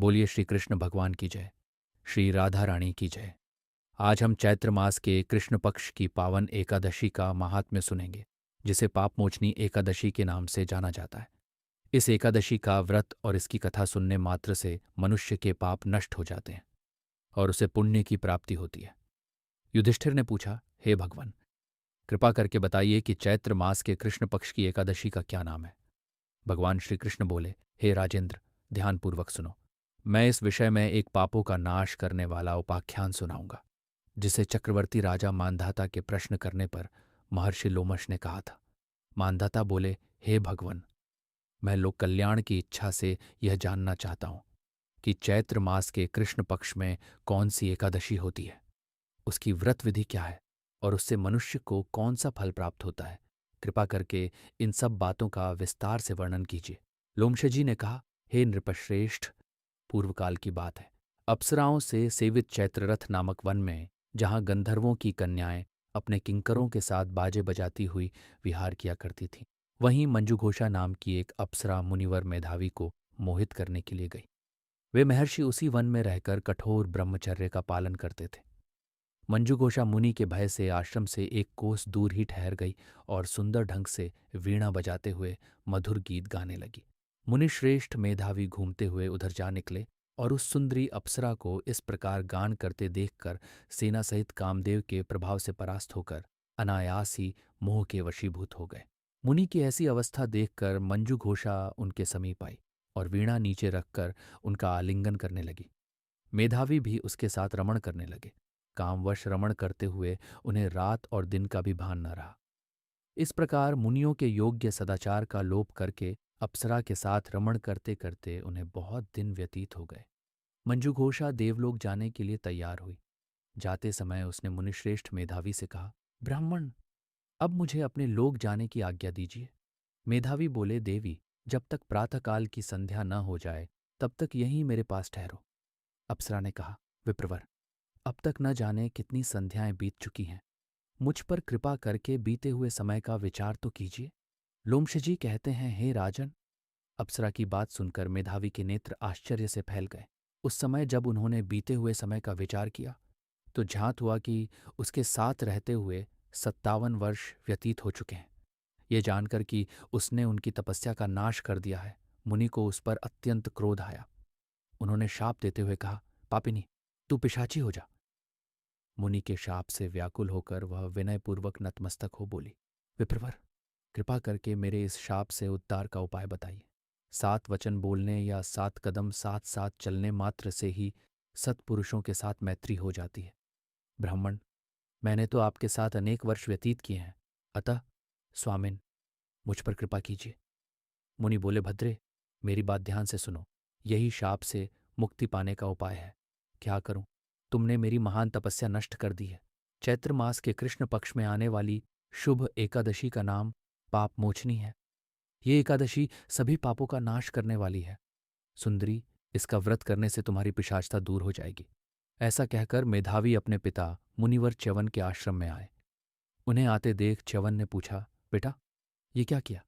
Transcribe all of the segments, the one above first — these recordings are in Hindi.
बोलिए श्री कृष्ण भगवान की जय। श्री राधा रानी की जय। आज हम चैत्र मास के कृष्ण पक्ष की पावन एकादशी का महात्म्य सुनेंगे, जिसे पापमोचनी एकादशी के नाम से जाना जाता है। इस एकादशी का व्रत और इसकी कथा सुनने मात्र से मनुष्य के पाप नष्ट हो जाते हैं और उसे पुण्य की प्राप्ति होती है। युधिष्ठिर ने पूछा, हे भगवान, कृपा करके बताइए कि चैत्र मास के कृष्ण पक्ष की एकादशी का क्या नाम है। भगवान श्री कृष्ण बोले, हे राजेंद्र, ध्यानपूर्वक सुनो। मैं इस विषय में एक पापों का नाश करने वाला उपाख्यान सुनाऊंगा, जिसे चक्रवर्ती राजा मानधाता के प्रश्न करने पर महर्षि लोमश ने कहा था। मानधाता बोले, हे भगवन, मैं लोक कल्याण की इच्छा से यह जानना चाहता हूं कि चैत्र मास के कृष्ण पक्ष में कौन सी एकादशी होती है, उसकी व्रत विधि क्या है और उससे मनुष्य को कौन सा फल प्राप्त होता है। कृपा करके इन सब बातों का विस्तार से वर्णन कीजिए। लोमश जी ने कहा, हे नृपश्रेष्ठ, पूर्वकाल की बात है। अप्सराओं से सेवित चैत्ररथ नामक वन में, जहाँ गंधर्वों की कन्याएं अपने किंकरों के साथ बाजे बजाती हुई विहार किया करती थीं, वहीं मंजुघोषा नाम की एक अप्सरा मुनिवर मेधावी को मोहित करने के लिए गई। वे महर्षि उसी वन में रहकर कठोर ब्रह्मचर्य का पालन करते थे। मंजुघोषा मुनि के भय से आश्रम से एक कोस दूर ही ठहर गई और सुंदर ढंग से वीणा बजाते हुए मधुर गीत गाने लगी। मुनिश्रेष्ठ मेधावी घूमते हुए उधर जा निकले और उस सुंदरी अप्सरा को इस प्रकार गान करते देखकर सेना सहित कामदेव के प्रभाव से परास्त होकर अनायास ही मोह के वशीभूत हो गए। मुनि की ऐसी अवस्था देखकर मंजुघोषा उनके समीप आई और वीणा नीचे रखकर उनका आलिंगन करने लगी। मेधावी भी उसके साथ रमण करने लगे। कामवश रमण करते हुए उन्हें रात और दिन का भी भान न रहा। इस प्रकार मुनियों के योग्य सदाचार का लोप करके अप्सरा के साथ रमण करते करते उन्हें बहुत दिन व्यतीत हो गए। मंजुघोषा देवलोक जाने के लिए तैयार हुई। जाते समय उसने मुनिश्रेष्ठ मेधावी से कहा, ब्राह्मण, अब मुझे अपने लोक जाने की आज्ञा दीजिए। मेधावी बोले, देवी, जब तक प्रातःकाल की संध्या न हो जाए तब तक यहीं मेरे पास ठहरो। अप्सरा ने कहा, विप्रवर, अब तक न जाने कितनी संध्याएं बीत चुकी हैं। मुझ पर कृपा करके बीते हुए समय का विचार तो कीजिए। लोमश जी कहते हैं, हे राजन। अप्सरा की बात सुनकर मेधावी के नेत्र आश्चर्य से फैल गए। उस समय जब उन्होंने बीते हुए समय का विचार किया तो ज्ञात हुआ कि उसके साथ रहते हुए 57 वर्ष व्यतीत हो चुके हैं। ये जानकर कि उसने उनकी तपस्या का नाश कर दिया है, मुनि को उस पर अत्यंत क्रोध आया। उन्होंने शाप देते हुए कहा, पापिनी, तू पिशाची हो जा। मुनि के शाप से व्याकुल होकर वह विनयपूर्वक नतमस्तक हो बोली, विप्रवर, कृपा करके मेरे इस शाप से उद्धार का उपाय बताइए। 7 वचन बोलने या 7 कदम साथ साथ चलने मात्र से ही सत्पुरुषों के साथ मैत्री हो जाती है। ब्राह्मण, मैंने तो आपके साथ अनेक वर्ष व्यतीत किए हैं, अतः स्वामिन, मुझ पर कृपा कीजिए। मुनि बोले, भद्रे, मेरी बात ध्यान से सुनो। यही शाप से मुक्ति पाने का उपाय है। क्या करूं? तुमने मेरी महान तपस्या नष्ट कर दी है। चैत्र मास के कृष्ण पक्ष में आने वाली शुभ एकादशी का नाम पापमोचनी है। ये एकादशी सभी पापों का नाश करने वाली है। सुंदरी, इसका व्रत करने से तुम्हारी पिशाचता दूर हो जाएगी। ऐसा कहकर मेधावी अपने पिता मुनिवर च्यवन के आश्रम में आए। उन्हें आते देख च्यवन ने पूछा, बेटा, ये क्या किया?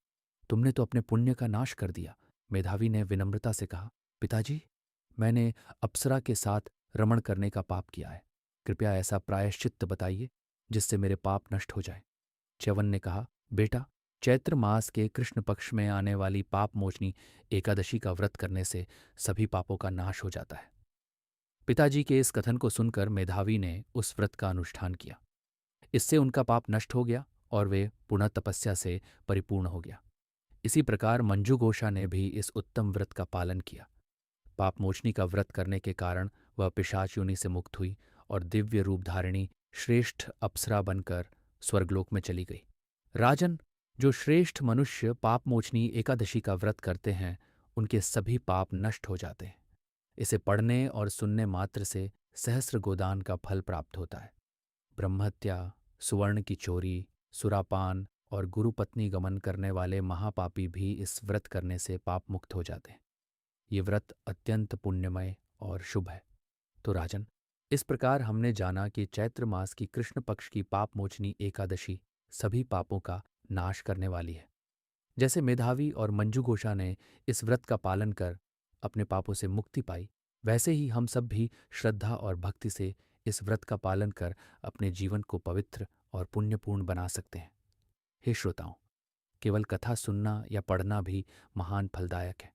तुमने तो अपने पुण्य का नाश कर दिया। मेधावी ने विनम्रता से कहा, पिताजी, मैंने अप्सरा के साथ रमण करने का पाप किया है। कृपया ऐसा प्रायश्चित्त बताइए जिससे मेरे पाप नष्ट हो जाए। च्यवन ने कहा, बेटा, चैत्र मास के कृष्ण पक्ष में आने वाली पाप मोचनी एकादशी का व्रत करने से सभी पापों का नाश हो जाता है। पिताजी के इस कथन को सुनकर मेधावी ने उस व्रत का अनुष्ठान किया। इससे उनका पाप नष्ट हो गया और वे पुनः तपस्या से परिपूर्ण हो गया। इसी प्रकार मंजुघोषा ने भी इस उत्तम व्रत का पालन किया। पापमोचनी का व्रत करने के कारण वह पिशाच योनि से मुक्त हुई और दिव्य रूप धारिणी श्रेष्ठ अप्सरा बनकर स्वर्गलोक में चली गई। राजन, जो श्रेष्ठ मनुष्य पापमोचनी एकादशी का व्रत करते हैं, उनके सभी पाप नष्ट हो जाते हैं। इसे पढ़ने और सुनने मात्र से सहस्र गोदान का फल प्राप्त होता है। ब्रह्महत्या, सुवर्ण की चोरी, सुरापान और गुरुपत्नी गमन करने वाले महापापी भी इस व्रत करने से पाप मुक्त हो जाते हैं। ये व्रत अत्यंत पुण्यमय और शुभ है। तो राजन, इस प्रकार हमने जाना कि चैत्र मास की कृष्ण पक्ष की पापमोचनी एकादशी सभी पापों का नाश करने वाली है। जैसे मेधावी और मंजुघोषा ने इस व्रत का पालन कर अपने पापों से मुक्ति पाई, वैसे ही हम सब भी श्रद्धा और भक्ति से इस व्रत का पालन कर अपने जीवन को पवित्र और पुण्यपूर्ण बना सकते हैं। हे श्रोताओं, केवल कथा सुनना या पढ़ना भी महान फलदायक है,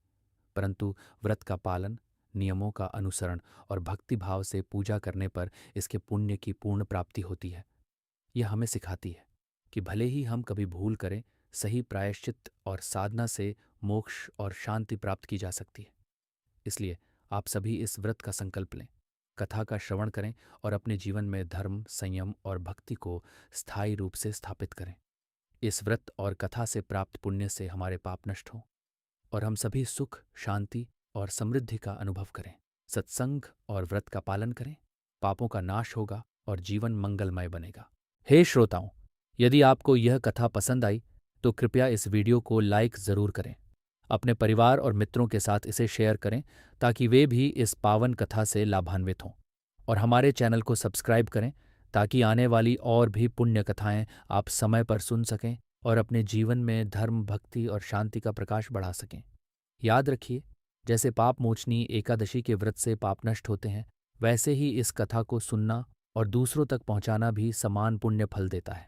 परंतु व्रत का पालन, नियमों का अनुसरण और भक्ति भाव से पूजा करने पर इसके पुण्य की पूर्ण प्राप्ति होती है। यह हमें सिखाती है कि भले ही हम कभी भूल करें, सही प्रायश्चित और साधना से मोक्ष और शांति प्राप्त की जा सकती है। इसलिए आप सभी इस व्रत का संकल्प लें, कथा का श्रवण करें और अपने जीवन में धर्म, संयम और भक्ति को स्थायी रूप से स्थापित करें। इस व्रत और कथा से प्राप्त पुण्य से हमारे पाप नष्ट हों और हम सभी सुख, शांति और समृद्धि का अनुभव करें। सत्संग और व्रत का पालन करें, पापों का नाश होगा और जीवन मंगलमय बनेगा। हे श्रोताओं, यदि आपको यह कथा पसंद आई तो कृपया इस वीडियो को लाइक ज़रूर करें। अपने परिवार और मित्रों के साथ इसे शेयर करें ताकि वे भी इस पावन कथा से लाभान्वित हों। और हमारे चैनल को सब्सक्राइब करें ताकि आने वाली और भी पुण्य कथाएं आप समय पर सुन सकें और अपने जीवन में धर्म, भक्ति और शांति का प्रकाश बढ़ा सकें। याद रखिए, जैसे पाप मोचनी एकादशी के व्रत से पाप नष्ट होते हैं, वैसे ही इस कथा को सुनना और दूसरों तक पहुंचाना भी समान पुण्य फल देता है।